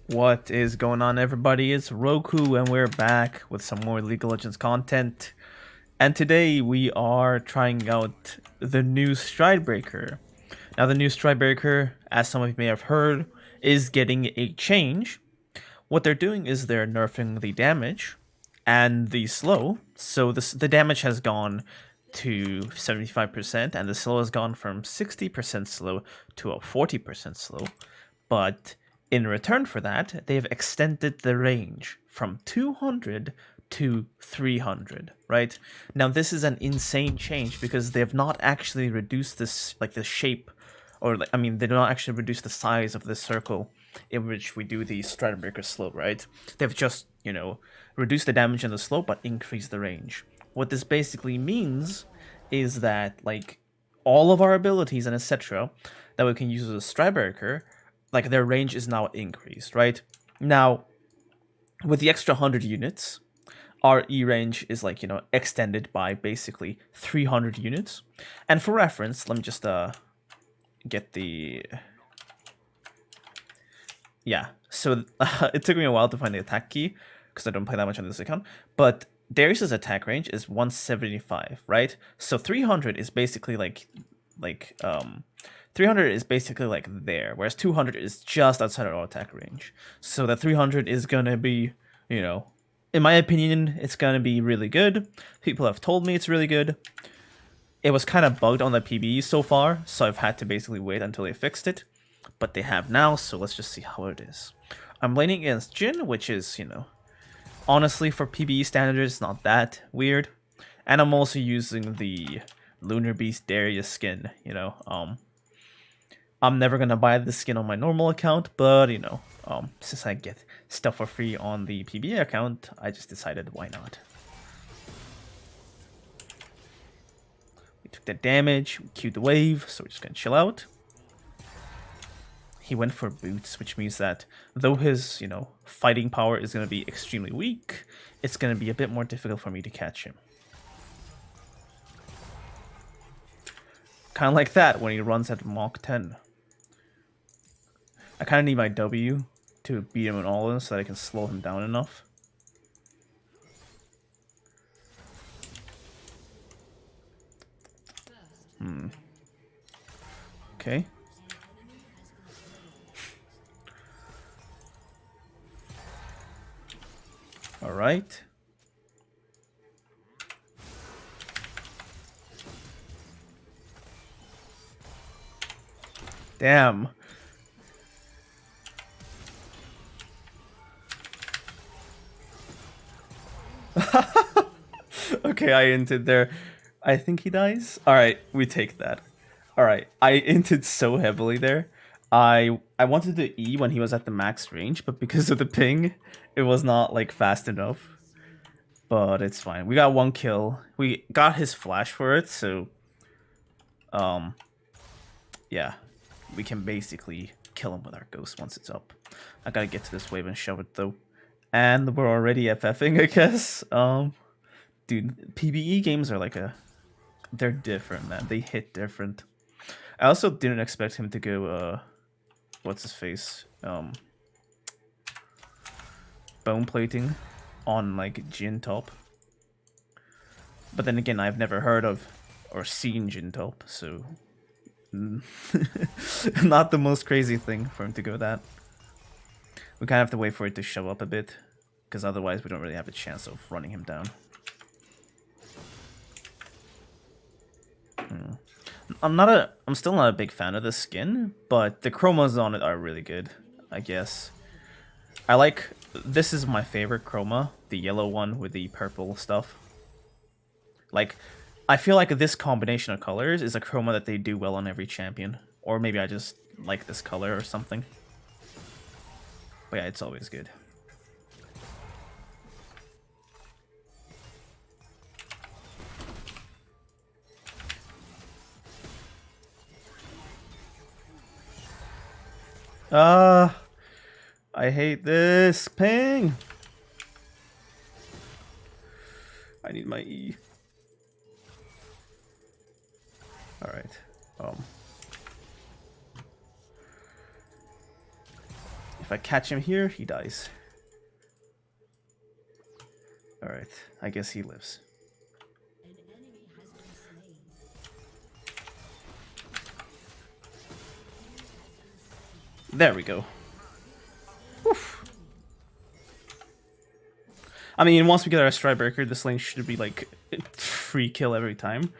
What is going on, everybody? It's Roku, and we're back with some more League of Legends content. And today we are trying out the new Stridebreaker. Now, the new Stridebreaker, as some of you may have heard, is getting a change. What they're doing is they're nerfing the damage and the slow. So the damage has gone to 75%, and the slow has gone from 60% slow to a 40% slow. But in return for that, they've extended the range from 200 to 300, right? Now, this is an insane change because they have not actually reduced this, like the shape, or like, I mean, they do not actually reduce the size of the circle in which we do the Stridebreaker slope, right? They've just, reduced the damage and the slope, but increased the range. What this basically means is that, like, all of our abilities and etc. that we can use as a Stridebreaker, like, their range is now increased, right? Now, with the extra 100 units, our E range is, like, extended by basically 300 units. And for reference, let me just get the... Yeah, so it took me a while to find the attack key, because I don't play that much on this account, but Darius's attack range is 175, right? So 300 is basically like 300 is basically like there, whereas 200 is just outside of our attack range. So the 300 is gonna be, in my opinion, it's gonna be really good. People have told me it's really good. It was kind of bugged on the PBE so far, so I've had to basically wait until they fixed it. But they have now, so let's just see how it is. I'm laning against Jhin, which is, honestly, for PBE standards, not that weird. And I'm also using the Lunar Beast Darius skin, I'm never gonna buy this skin on my normal account, but, since I get stuff for free on the PBE account, I just decided why not. We took the damage, we queued the wave, so we're just gonna chill out. He went for boots, which means that though his, fighting power is going to be extremely weak, it's going to be a bit more difficult for me to catch him. Kind of like that when he runs at Mach 10. I kind of need my W to beat him in all in so that I can slow him down enough. Okay. All right. Damn. Okay, I inted there. I think he dies. All right, we take that. All right, I inted so heavily there. I wanted to E when he was at the max range, but because of the ping, it was not, like, fast enough. But it's fine. We got one kill. We got his flash for it, so yeah, we can basically kill him with our ghost once it's up. I gotta get to this wave and shove it though. And we're already FFing, I guess. Dude, PBE games are like they're different, man. They hit different. I also didn't expect him to go what's his face? Bone plating on, like, Jhin top. But then again, I've never heard of or seen Jhin top, so not the most crazy thing for him to go that. We kind of have to wait for it to show up a bit, because otherwise we don't really have a chance of running him down. I'm still not a big fan of this skin, but the chromas on it are really good, I guess. This is my favorite chroma, the yellow one with the purple stuff. Like, I feel like this combination of colors is a chroma that they do well on every champion. Or maybe I just like this color or something. But yeah, it's always good. I hate this ping. I need my E. All right. If I catch him here, he dies. Alright, I guess he lives. There we go. Oof. I mean, once we get our Stridebreaker, this lane should be like free kill every time.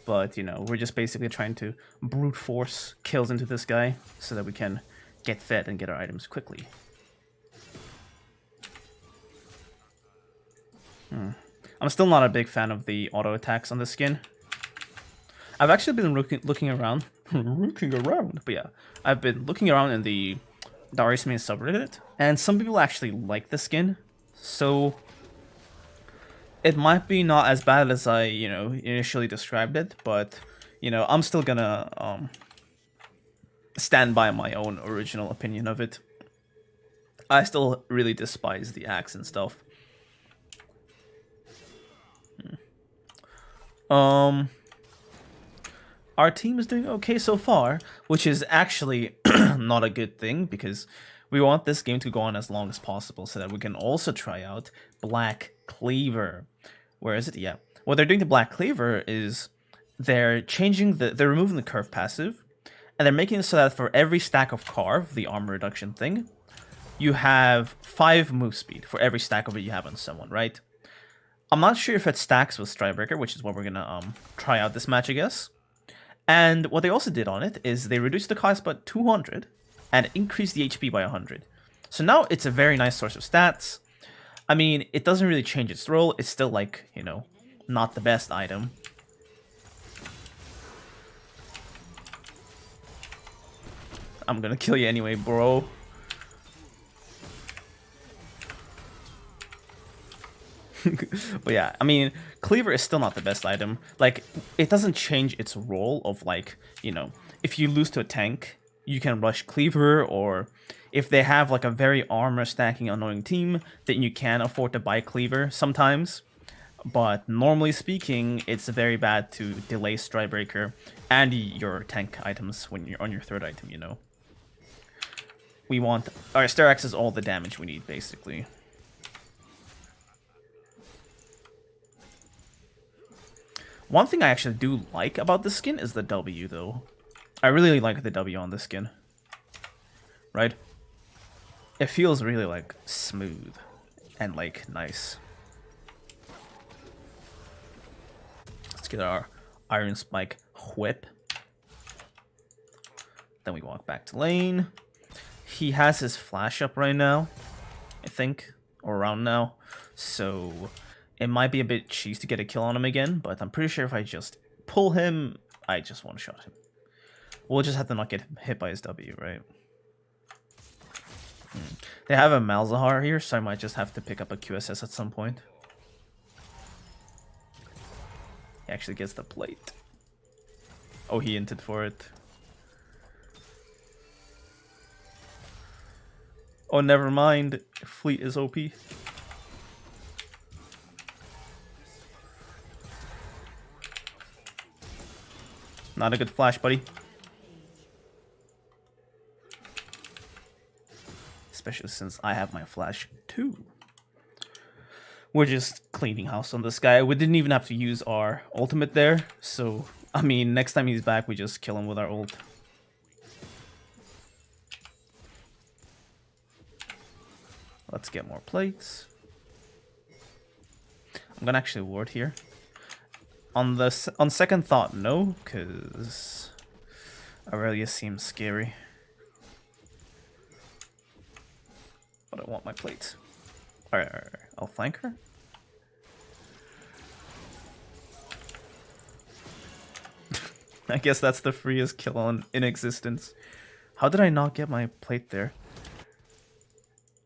But, you know, we're just basically trying to brute force kills into this guy so that we can get fed and get our items quickly. I'm still not a big fan of the auto attacks on the skin. I've actually been looking around. But yeah, I've been looking around in the Darius main subreddit, and some people actually like the skin. So it might be not as bad as I, you know, initially described it, but, you know, I'm still gonna stand by my own original opinion of it. I still really despise the axe and stuff. Our team is doing okay so far, which is actually not a good thing, because we want this game to go on as long as possible so that we can also try out Black Cleaver. Where is it? Yeah. What they're doing to Black Cleaver is they're removing the curve passive, and they're making it so that for every stack of carve, the armor reduction thing, you have 5 move speed for every stack of it you have on someone, right? I'm not sure if it stacks with Stridebreaker, which is what we're gonna try out this match, I guess. And what they also did on it is they reduced the cost by 200 and increased the HP by 100. So now it's a very nice source of stats. I mean, it doesn't really change its role. It's still, like, you know, not the best item. I'm gonna kill you anyway, bro. But yeah, I mean, Cleaver is still not the best item. Like, it doesn't change its role of, like, you know, if you lose to a tank, you can rush Cleaver, or if they have, like, a very armor stacking annoying team, then you can afford to buy Cleaver sometimes. But normally speaking, it's very bad to delay Stridebreaker and your tank items when you're on your third item, you know. We want... Our Stair Axe is all the damage we need, basically. One thing I actually do like about this skin is the W, though. I really like the W on this skin. Right? It feels really, like, smooth and, like, nice. Let's get our Iron Spike whip. Then we walk back to lane. He has his flash up right now, I think, or around now. So it might be a bit cheese to get a kill on him again, but I'm pretty sure if I just pull him, I just one-shot him. We'll just have to not get hit by his W, right? They have a Malzahar here, so I might just have to pick up a QSS at some point. He actually gets the plate. Oh, he inted for it. Oh, never mind. Fleet is OP. Not a good flash, buddy. Especially since I have my flash too. We're just cleaning house on this guy. We didn't even have to use our ultimate there. So, I mean, next time he's back, we just kill him with our ult. Let's get more plates. I'm gonna actually ward here. On second thought, no, because Aurelia seems scary. But I want my plates. Alright, I'll flank her. I guess that's the freest kill in existence. How did I not get my plate there?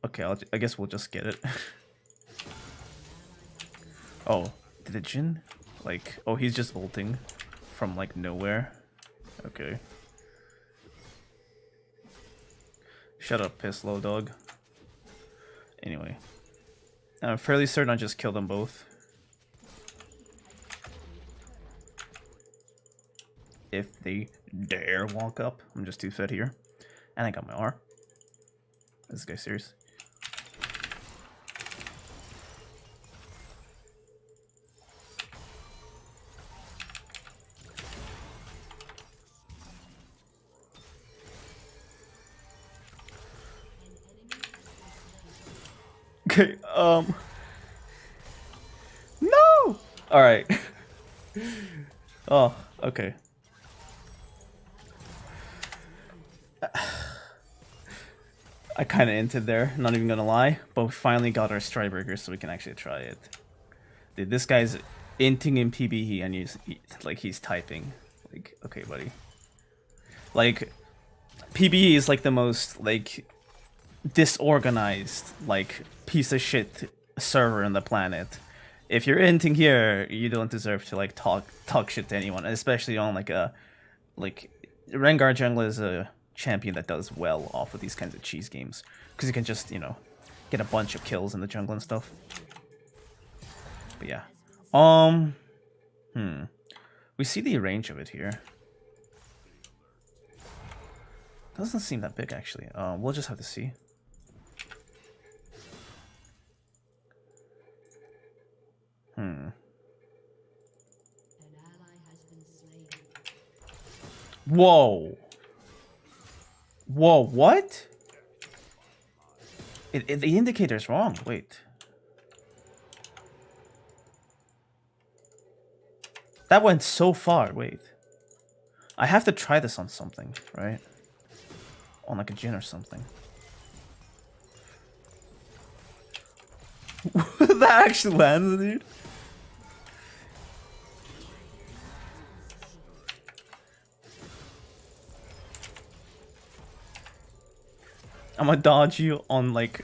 Okay, I guess we'll just get it. Oh, did it Jhin? Like, oh, he's just ulting from, like, nowhere. Okay. Shut up, piss low dog. Anyway. I'm fairly certain I just killed them both. If they dare walk up. I'm just too fed here. And I got my R. This guy serious? Okay, no! Alright. Oh, okay. I kind of entered there, not even gonna lie, but we finally got our Stridebreaker so we can actually try it. Dude, this guy's inting in PBE and he's typing. Like, okay, buddy. Like, PBE is like the most, like, disorganized, like, piece of shit server on the planet. If you're inting here, you don't deserve to, like, talk shit to anyone, especially on, like, Rengar jungle is a champion that does well off of these kinds of cheese games, because you can just, you know, get a bunch of kills in the jungle and stuff. But yeah. We see the range of it here. Doesn't seem that big, actually. We'll just have to see. Whoa. Whoa, what? The indicator's wrong. Wait. That went so far. Wait. I have to try this on something, right? On like a Jhin or something. That actually lands, dude. I'm gonna dodge you on like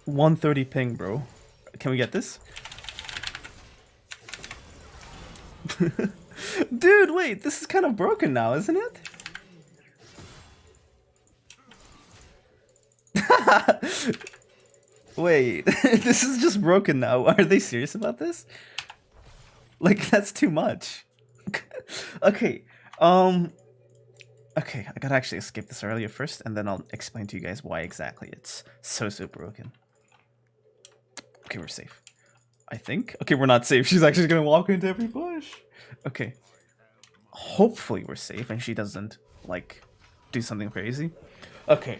130 ping, bro. Can we get this? Dude, wait, this is kind of broken now, isn't it? Wait, this is just broken now. Are they serious about this? Like, that's too much. Okay, okay, I gotta actually escape this earlier first, and then I'll explain to you guys why exactly it's so broken. Okay, we're safe. I think? Okay, we're not safe. She's actually gonna walk into every bush. Okay. Hopefully we're safe and she doesn't, like, do something crazy. Okay.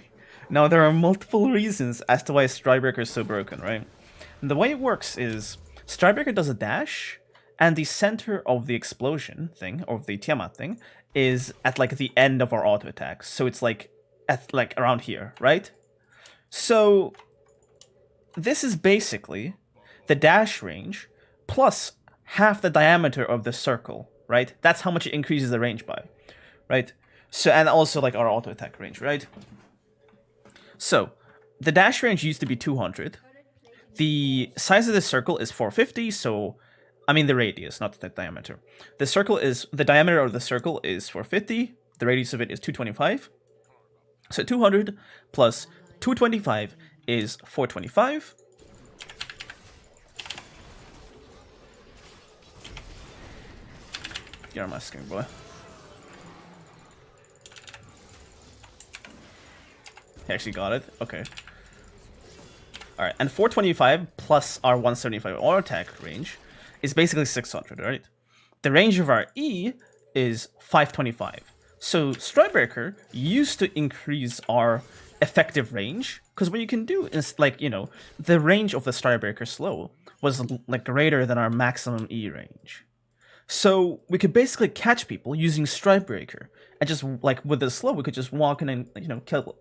Now, there are multiple reasons as to why Stridebreaker is so broken, right? And the way it works is Stridebreaker does a dash, and the center of the explosion thing, or the Tiamat thing, is at, like, the end of our auto attack. So it's, like, at, like, around here, right? So this is basically the dash range plus half the diameter of the circle, right? That's how much it increases the range by, right? So, and also like our auto attack range, right? So the dash range used to be 200. The size of the circle is 450, so I mean the radius, not the diameter. The diameter of the circle is 450, the radius of it is 225. So 200 plus 225 is 425. You're my skin, boy. He actually got it. Okay. Alright, and 425 plus our 175 auto attack range is basically 600, right? The range of our E is 525. So Stridebreaker used to increase our effective range, because what you can do is, like, you know, the range of the Stridebreaker slow was like greater than our maximum E range. So we could basically catch people using Stridebreaker, and just, like, with the slow, we could just walk in and, you know, kill them.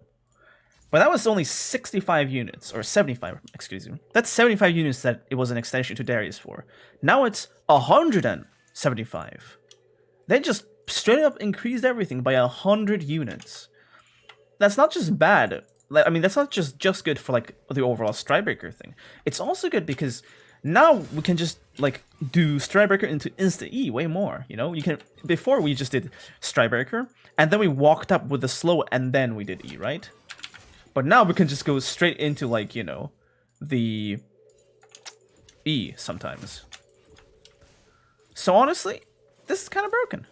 But that was only 65 units, or 75, excuse me. That's 75 units that it was an extension to Darius for. Now it's 175. They just straight up increased everything by 100 units. That's not just bad. I mean, that's not just good for, like, the overall Stridebreaker thing. It's also good because now we can just, like, do Stridebreaker into Insta E way more, you know? You can, before we just did Stridebreaker, and then we walked up with the slow, and then we did E, right? But now we can just go straight into, like, you know, the E sometimes. So honestly, this is kind of broken.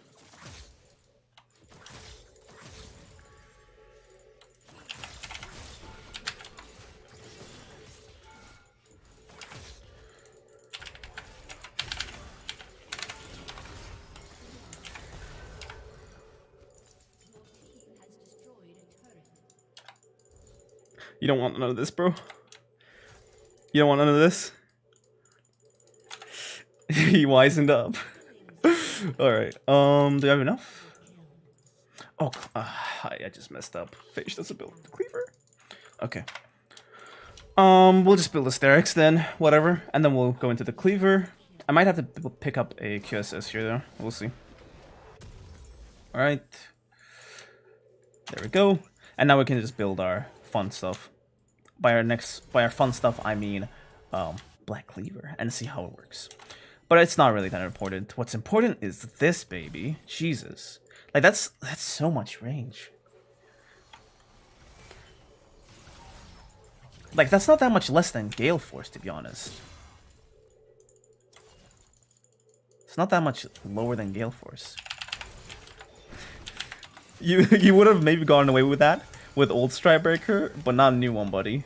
You don't want none of this, bro. You don't want none of this? He wisened up. Alright, do I have enough? Oh, I just messed up. Fish doesn't build the cleaver. Okay. We'll just build a Darius then, whatever, and then we'll go into the cleaver. I might have to pick up a QSS here though. We'll see. Alright. There we go. And now we can just build our fun stuff. By our fun stuff, I mean Black Cleaver, and see how it works. But it's not really that important. What's important is this baby. Jesus. Like that's so much range. Like that's not that much less than Gale Force, to be honest. It's not that much lower than Gale Force. You would have maybe gotten away with that with old Stridebreaker, but not a new one, buddy.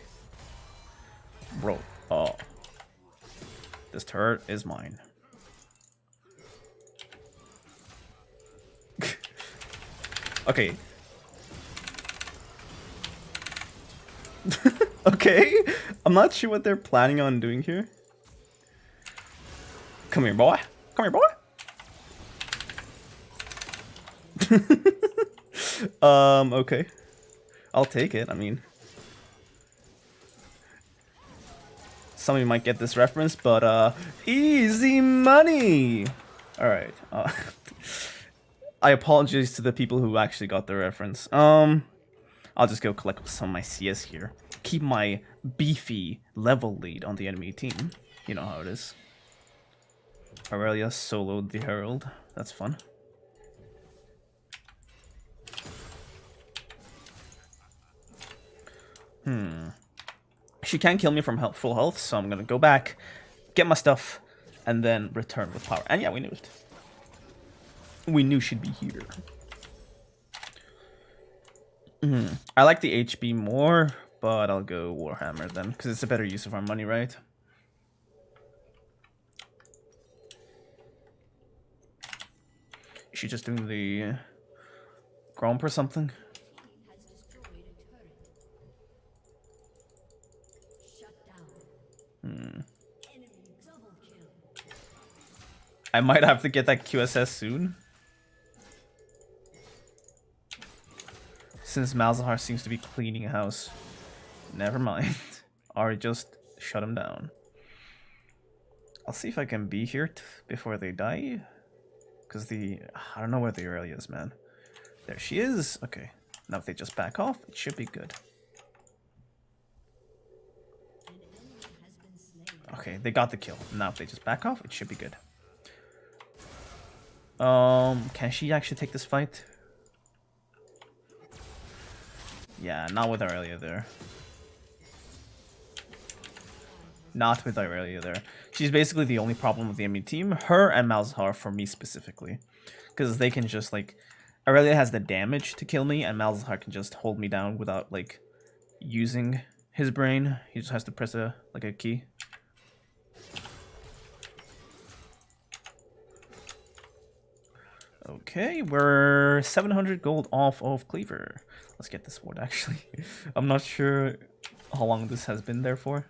Bro, oh. This turret is mine. Okay. Okay. I'm not sure what they're planning on doing here. Come here, boy. Come here, boy. Okay. I'll take it. I mean, some of you might get this reference, but easy money. All right. I apologize to the people who actually got the reference. I'll just go collect some of my CS here. Keep my beefy level lead on the enemy team. You know how it is. Aurelia soloed the Herald. That's fun. She can't kill me from full health, so I'm gonna go back, get my stuff, and then return with power. And yeah, we knew it. We knew she'd be here. I like the HB more, but I'll go Warhammer then, because it's a better use of our money, right? Is she just doing the Gromp or something? I might have to get that QSS soon. Since Malzahar seems to be cleaning a house. Never mind. Ari just shut him down. I'll see if I can be here before they die. Because I don't know where the Aurelia is, man. There she is. Okay. Now if they just back off, it should be good. Okay, they got the kill. Now if they just back off, it should be good. Can she actually take this fight? Yeah, not with Aurelia there. Not with Aurelia there. She's basically the only problem with the enemy team. Her and Malzahar for me specifically. Because they can just, like... Aurelia has the damage to kill me, and Malzahar can just hold me down without, like, using his brain. He just has to press a key. Okay, we're 700 gold off of Cleaver. Let's get this ward, actually. I'm not sure how long this has been there for.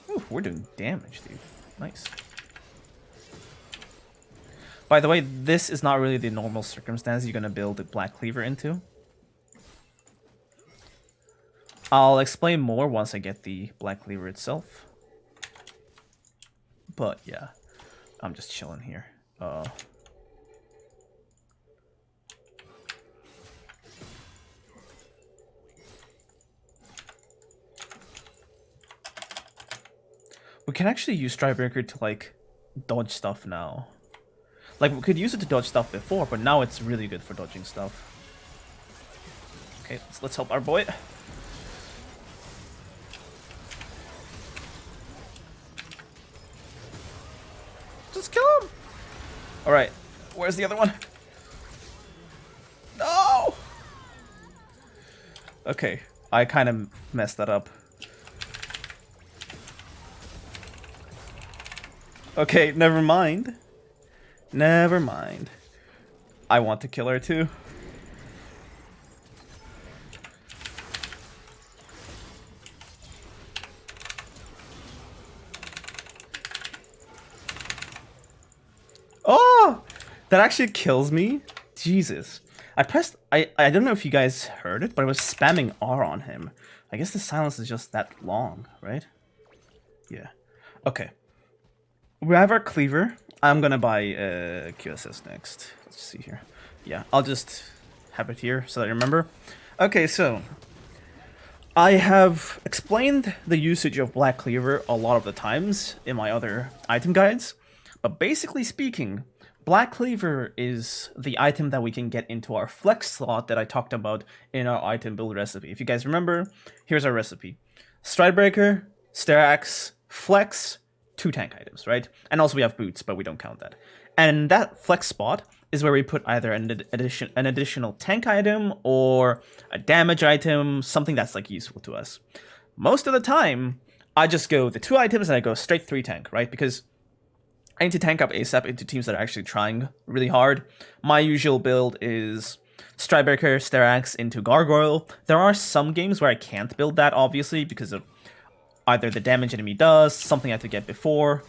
Ooh, we're doing damage, dude. Nice. By the way, this is not really the normal circumstance you're going to build a Black Cleaver into. I'll explain more once I get the Black Cleaver itself. But, yeah. I'm just chilling here. We can actually use Stridebreaker to, like, dodge stuff now. Like, we could use it to dodge stuff before, but now it's really good for dodging stuff. Okay, let's help our boy. Just kill him! Alright, where's the other one? No! Okay, I kind of messed that up. Okay, never mind. Never mind. I want to kill her too. That actually kills me. Jesus. I don't know if you guys heard it, but I was spamming R on him. I guess the silence is just that long, right? Yeah. Okay. We have our Cleaver. I'm gonna buy QSS next. Let's see here. Yeah, I'll just have it here so that I remember. Okay, so I have explained the usage of Black Cleaver a lot of the times in my other item guides, but basically speaking, Black Cleaver is the item that we can get into our flex slot that I talked about in our item build recipe. If you guys remember, here's our recipe. Stridebreaker, Starax, Flex, 2 tank items, right? And also we have boots, but we don't count that. And that flex spot is where we put either an additional tank item or a damage item, something that's like useful to us. Most of the time, I just go the 2 items and I go straight 3 tank, right? Because I need to tank up ASAP into teams that are actually trying really hard. My usual build is Stridebreaker, Starax into Gargoyle. There are some games where I can't build that, obviously, because of either the damage enemy does, something I have to get before,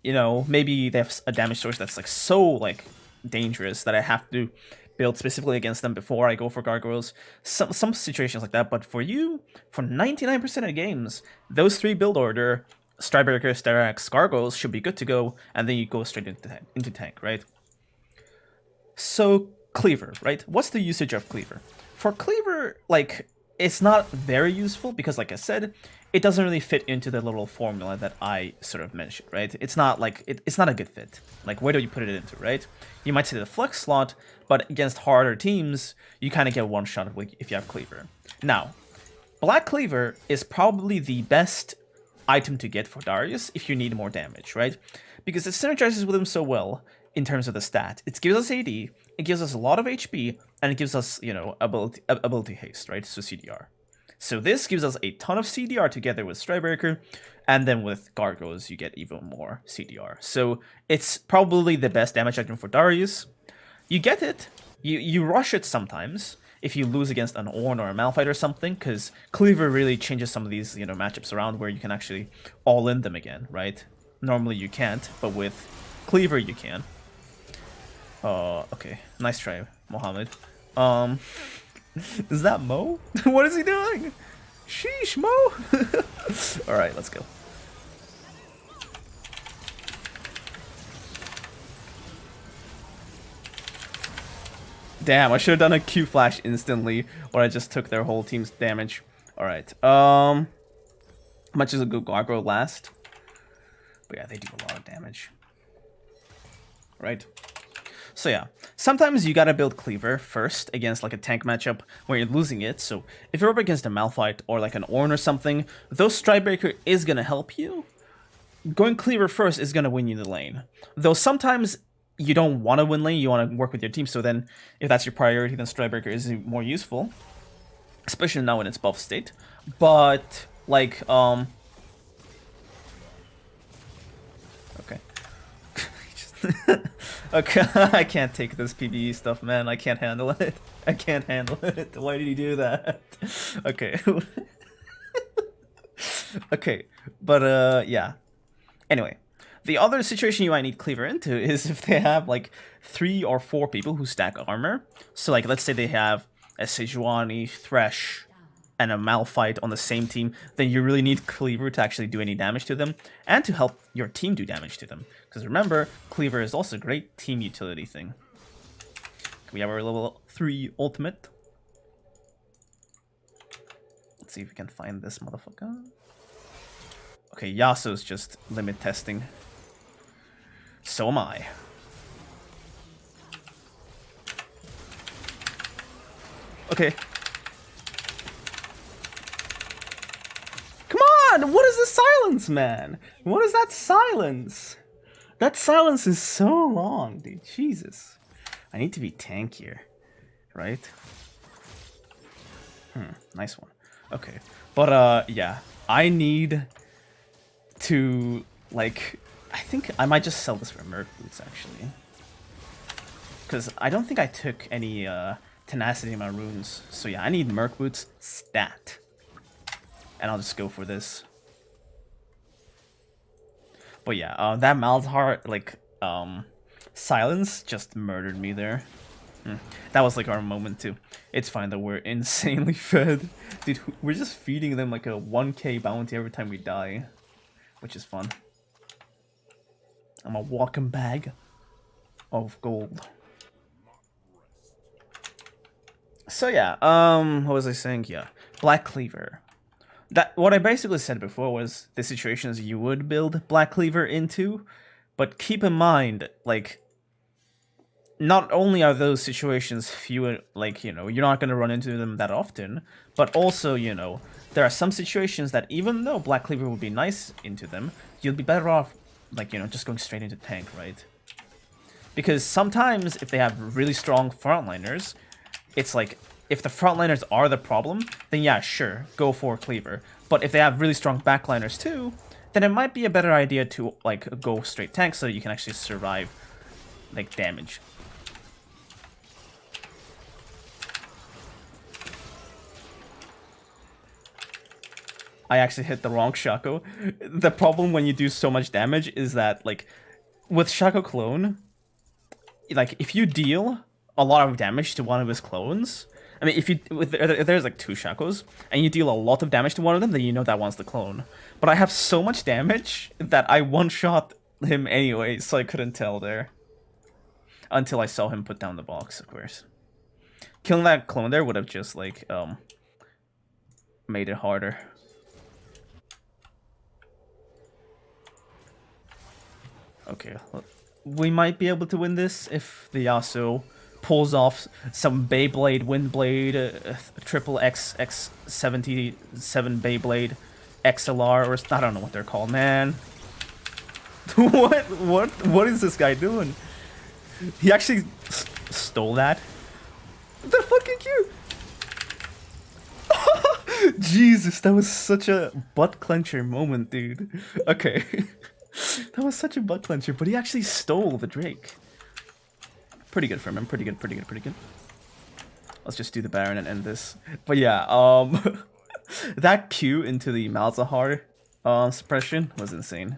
you know, maybe they have a damage source that's like so like dangerous that I have to build specifically against them before I go for Gargoyles. Some situations like that, but for you, for 99% of games, those 3 build order, Stridebreaker, Starax, Gargoyles should be good to go, and then you go straight into tank, right? So, Cleaver, right? What's the usage of Cleaver? For Cleaver, like, it's not very useful because, like I said, it doesn't really fit into the little formula that I sort of mentioned, right? It's not like, it's not a good fit. Like, where do you put it into, right? You might say the flex slot, but against harder teams, you kind of get one shot if you have Cleaver. Now, Black Cleaver is probably the best item to get for Darius if you need more damage, right? Because it synergizes with him so well in terms of the stat. It gives us AD, it gives us a lot of HP, and it gives us, you know, ability haste, right? So CDR. So this gives us a ton of CDR together with Stridebreaker, and then with Gargoyles you get even more CDR. So it's probably the best damage item for Darius. You get it, you rush it sometimes if you lose against an Ornn or a Malphite or something, because Cleaver really changes some of these, you know, matchups around where you can actually all in them again, right? Normally you can't, but with Cleaver you can. Okay, nice try, Mohammed. Is that Mo? What is he doing? Sheesh, Mo! Alright, let's go. Damn, I should have done a Q flash instantly, or I just took their whole team's damage. Alright, how much does a good Gargoyle last? But yeah, they do a lot of damage. Right? So yeah, sometimes you gotta build Cleaver first against like a tank matchup where you're losing it. So if you're up against a Malphite or like an Ornn or something, though Stridebreaker is gonna help you, going Cleaver first is gonna win you the lane. Though sometimes you don't want to win lane, you want to work with your team. So then if that's your priority, then Stridebreaker is more useful, especially now in its buff state. But like, okay. Okay, I can't take this PvE stuff, man. I can't handle it. I can't handle it. Why did he do that? Okay. Okay, but yeah. Anyway, the other situation you might need Cleaver into is if they have like 3 or 4 people who stack armor. So like, let's say they have a Sejuani, Thresh, and a Malphite on the same team, then you really need Cleaver to actually do any damage to them, and to help your team do damage to them. Because remember, Cleaver is also a great team utility thing. We have our level 3 ultimate. Let's see if we can find this motherfucker. Okay, Yasuo's just limit testing. So am I. Okay. What is the silence, man? What is that silence? That silence is so long, dude. Jesus. I need to be tankier, right? Nice one. Okay. But, yeah. I need to, like... I think I might just sell this for Merc Boots, actually. Because I don't think I took any, tenacity in my runes. So, yeah, I need Merc Boots stat. And I'll just go for this. But yeah, that Malzahar, like, Silence just murdered me there. That was like our moment too. It's fine that we're insanely fed. Dude, we're just feeding them like a 1k bounty every time we die. Which is fun. I'm a walking bag of gold. So yeah, what was I saying? Yeah, Black Cleaver. What I basically said before was the situations you would build Black Cleaver into, but keep in mind, like, not only are those situations few, like, you know, you're not going to run into them that often, but also, you know, there are some situations that even though Black Cleaver would be nice into them, you'll be better off, like, you know, just going straight into tank, right? Because sometimes if they have really strong frontliners, it's like, if the frontliners are the problem, then yeah, sure, go for Cleaver. But if they have really strong backliners too, then it might be a better idea to, like, go straight tank so you can actually survive, like, damage. I actually hit the wrong Shaco. The problem when you do so much damage is that, like, with Shaco Clone, like, if you deal a lot of damage to one of his clones, I mean, if there's like 2 Shacos, and you deal a lot of damage to one of them, then you know that one's the clone. But I have so much damage that I one-shot him anyway, so I couldn't tell there. Until I saw him put down the box, of course. Killing that clone there would have just, like, made it harder. Okay, we might be able to win this if the Yasuo pulls off some Beyblade, Windblade, triple X77 Beyblade, XLR, or I don't know what they're called, man. What is this guy doing? He actually stole that? They're fucking cute! Jesus, that was such a butt clencher moment, dude. Okay. That was such a butt clencher, but he actually stole the Drake. Pretty good from him. Pretty good. Let's just do the Baron and end this. But yeah, that Q into the Malzahar suppression was insane.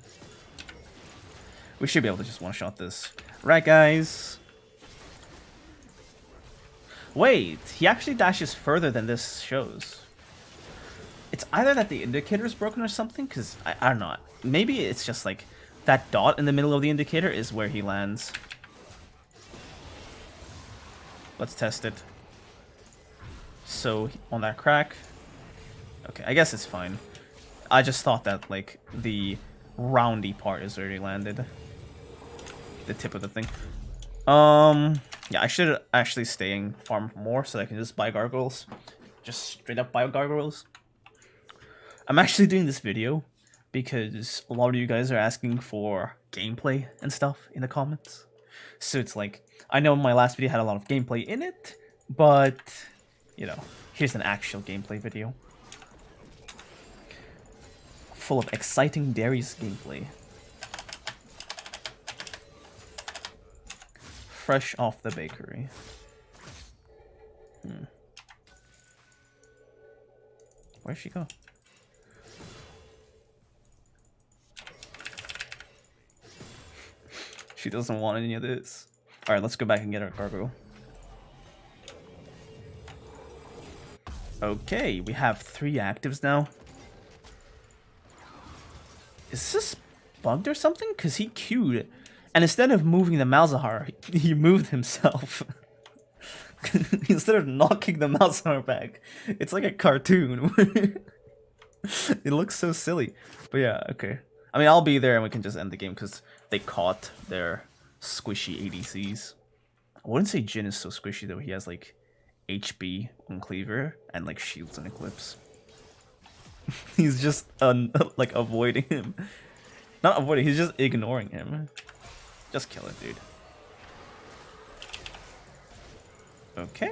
We should be able to just one-shot this. Right, guys? Wait, he actually dashes further than this shows. It's either that the indicator is broken or something, because I don't know. Maybe it's just like that dot in the middle of the indicator is where he lands. Let's test it. So, on that crack. Okay, I guess it's fine. I just thought that, like, the roundy part is where he landed. The tip of the thing. Yeah, I should actually stay and farm more so I can just buy gargoyles. Just straight up buy gargoyles. I'm actually doing this video because a lot of you guys are asking for gameplay and stuff in the comments. So it's like, I know my last video had a lot of gameplay in it, but, you know, here's an actual gameplay video. Full of exciting Darius gameplay. Fresh off the bakery. Where'd she go? She doesn't want any of this. Alright, let's go back and get our gargoyle. Okay, we have 3 actives now. Is this bugged or something? Because he queued, and instead of moving the Malzahar, he moved himself. Instead of knocking the Malzahar back. It's like a cartoon. It looks so silly. But yeah, okay. I mean, I'll be there and we can just end the game because they caught their squishy ADCs. I wouldn't say Jhin is so squishy though. He has like HB on Cleaver and like shields on Eclipse. He's just like avoiding him. Not avoiding, he's just ignoring him. Just kill it, dude. Okay.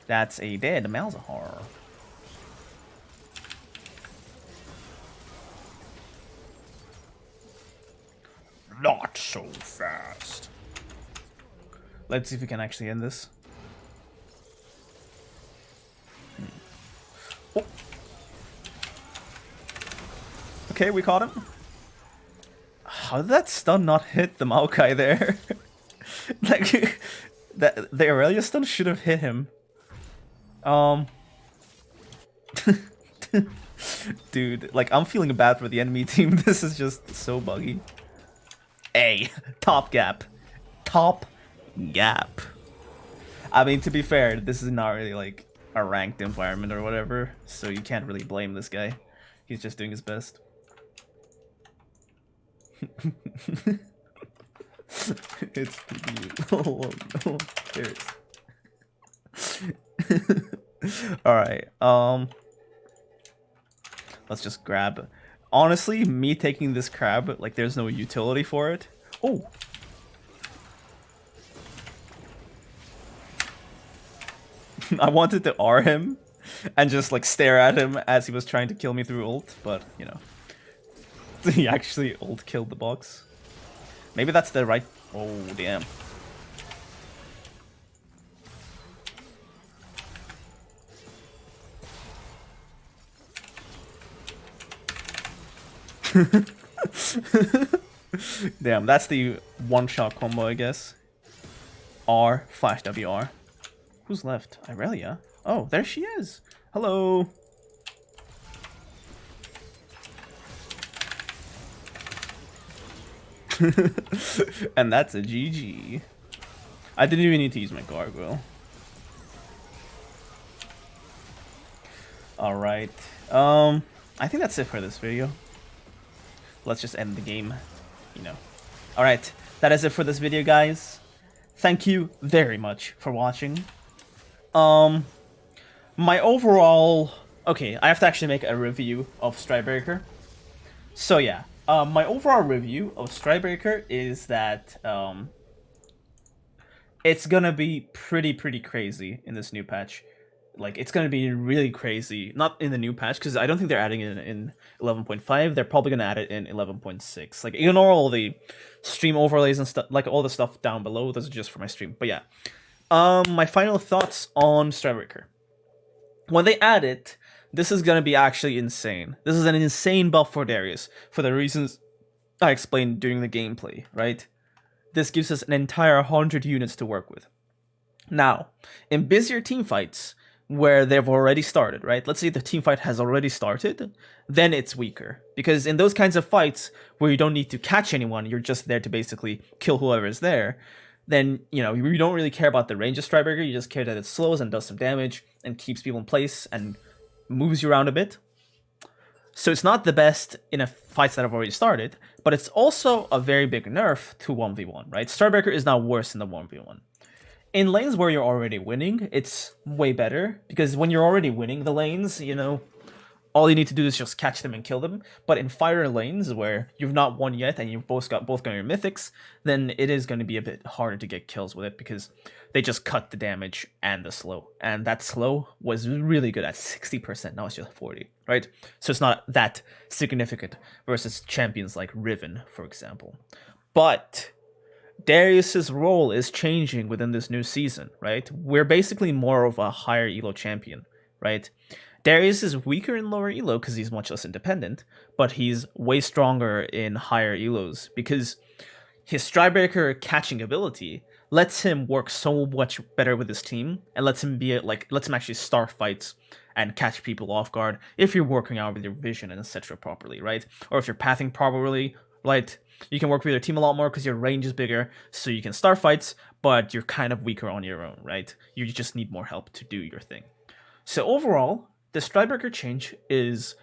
That's a dead Malzahar. Not so fast. Let's see if we can actually end this. Oh. Okay, we caught him. How did that stun not hit the Maokai there? Like, that the Aurelia stun should have hit him. Dude, like, I'm feeling bad for the enemy team. This is just so buggy. Hey, top gap. Top gap. I mean, to be fair, this is not really, like, a ranked environment or whatever, so you can't really blame this guy. He's just doing his best. It's you. Oh, no. Alright, let's just grab. Honestly, me taking this crab, like, there's no utility for it. Oh! I wanted to R him and just, like, stare at him as he was trying to kill me through ult, but, you know. He actually ult killed the box. Maybe that's the right... Oh, damn. Damn, that's the one-shot combo, I guess. R, flash WR. Who's left? Irelia? Oh, there she is. Hello. And that's a GG. I didn't even need to use my gargoyle. Alright. I think that's it for this video. Let's just end the game, you know. Alright, that is it for this video, guys. Thank you very much for watching. My overall... Okay, I have to actually make a review of Stridebreaker. So yeah, my overall review of Stridebreaker is that it's gonna be pretty crazy in this new patch. Like, it's gonna be really crazy. Not in the new patch, because I don't think they're adding it in 11.5. They're probably gonna add it in 11.6. Like, ignore all the stream overlays and stuff, like all the stuff down below. Those are just for my stream. But yeah, my final thoughts on Stridebreaker. When they add it, this is gonna be actually insane. This is an insane buff for Darius, for the reasons I explained during the gameplay, right? This gives us an entire 100 units to work with. Now, in busier team fights, where they've already started, right? Let's say the team fight has already started, then it's weaker. Because in those kinds of fights where you don't need to catch anyone, you're just there to basically kill whoever is there, then, you know, you don't really care about the range of Stridebreaker, you just care that it slows and does some damage and keeps people in place and moves you around a bit. So it's not the best in a fights that have already started, but it's also a very big nerf to 1v1, right? Stridebreaker is now worse than the 1v1. In lanes where you're already winning, it's way better, because when you're already winning the lanes, you know, all you need to do is just catch them and kill them. But in fire lanes where you've not won yet and you've both got your mythics, then it is going to be a bit harder to get kills with it, because they just cut the damage and the slow. And that slow was really good at 60%, now it's just 40, right? So it's not that significant versus champions like Riven, for example. But Darius's role is changing within this new season, right? We're basically more of a higher elo champion, right? Darius is weaker in lower elo because he's much less independent, but he's way stronger in higher elos because his Stridebreaker catching ability lets him work so much better with his team and lets him actually start fights and catch people off guard if you're working out with your vision and etc. properly, right? Or if you're pathing properly, right? You can work with your team a lot more because your range is bigger, so you can start fights, but you're kind of weaker on your own, right? You just need more help to do your thing. So overall, the Stridebreaker change is,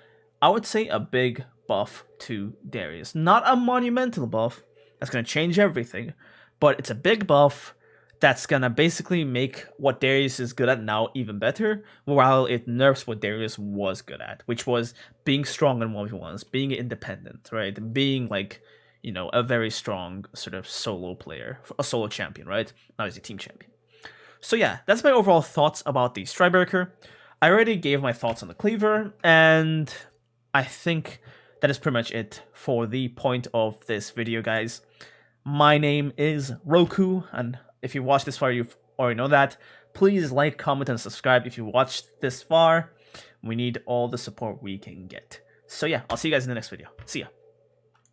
I would say, a big buff to Darius. Not a monumental buff that's going to change everything, but it's a big buff that's going to basically make what Darius is good at now even better, while it nerfs what Darius was good at, which was being strong in 1v1s, being independent, right? Being, like, you know, a very strong sort of solo player, a solo champion, right? Not as a team champion. So yeah, that's my overall thoughts about the Stridebreaker. I already gave my thoughts on the Cleaver, and I think that is pretty much it for the point of this video, guys. My name is Roku, and if you watched this far, you already know that. Please like, comment, and subscribe if you watched this far. We need all the support we can get. So yeah, I'll see you guys in the next video. See ya.